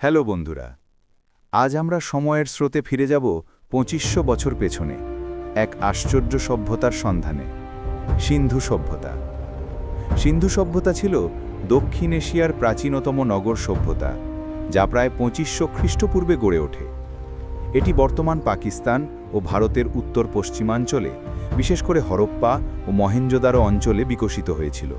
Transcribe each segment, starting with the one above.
Hello বন্ধুরা, আজ আমরা সময়ের স্রোতে ফিরে যাব ২৫০০ বছর পেছনে এক আশ্চর্য সভ্যতার সন্ধানে। সিন্ধু সভ্যতা। সিন্ধু সভ্যতা ছিল দক্ষিণ এশিয়ার প্রাচীনতম নগর সভ্যতা, যা প্রায় ২৫০০ খ্রিস্টপূর্বে গড়ে ওঠে। এটি বর্তমান পাকিস্তান ও ভারতের উত্তর পশ্চিমাঞ্চলে, বিশেষ করে হরপ্পা ও মহেঞ্জোদারো অঞ্চলে বিকশিত হয়েছিল।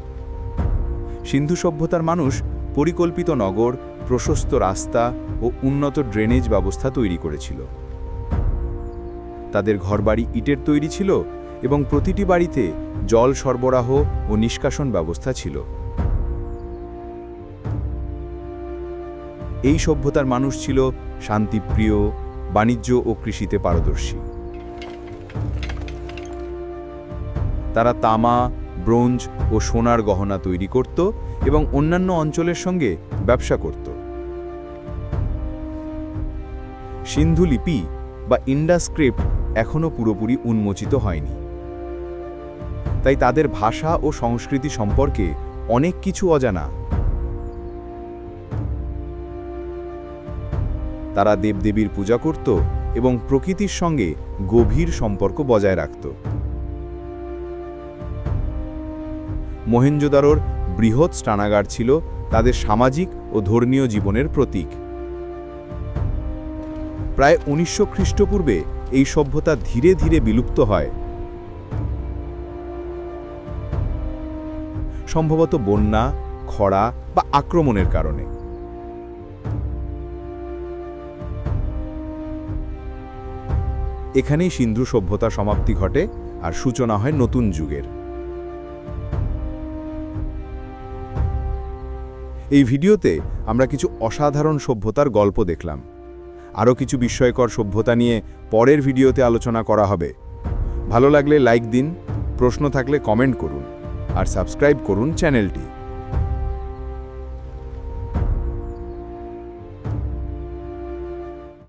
সিন্ধু সভ্যতার মানুষ পরিকল্পিত নগর, প্রশস্ত রাস্তা ও উন্নত ড্রেনেজ ব্যবস্থা তৈরি করেছিল। তাদের ঘরবাড়ি ইটের তৈরি ছিল এবং প্রতিটি বাড়িতে জল সরবরাহ ও নিষ্কাশন ব্যবস্থা ছিল। এই সভ্যতার মানুষ ছিল শান্তিপ্রিয়, বাণিজ্য ও কৃষিতে পারদর্শী। তারা তামা, ব্রোঞ্জ ও সোনার গহনা তৈরি করত এবং অন্যান্য অঞ্চলের সঙ্গে ব্যবসা করত। সিন্ধু লিপি বা ইন্ডাস স্ক্রিপ্ট এখনও পুরোপুরি উন্মোচিত হয়নি, তাই তাদের ভাষা ও সংস্কৃতি সম্পর্কে অনেক কিছু অজানা। তারা দেবদেবীর পূজা করত এবং প্রকৃতির সঙ্গে গভীর সম্পর্ক বজায় রাখত। মহেঞ্জোদারোর বৃহৎ স্নানাগার ছিল তাদের সামাজিক ও ধর্মীয় জীবনের প্রতীক। প্রায় ১৯০০ খ্রিস্টপূর্বে এই সভ্যতা ধীরে ধীরে বিলুপ্ত হয়, সম্ভবত বন্যা, খরা বা আক্রমণের কারণে। এখানেই সিন্ধু সভ্যতা সমাপ্তি ঘটে আর সূচনা হয় নতুন যুগের। এই ভিডিওতে আমরা কিছু অসাধারণ সভ্যতার গল্প দেখলাম। আরও কিছু বিস্ময়কর সভ্যতা নিয়ে পরের ভিডিওতে আলোচনা করা হবে। ভালো লাগলে লাইক দিন, প্রশ্ন থাকলে কমেন্ট করুন আর সাবস্ক্রাইব করুন চ্যানেলটি।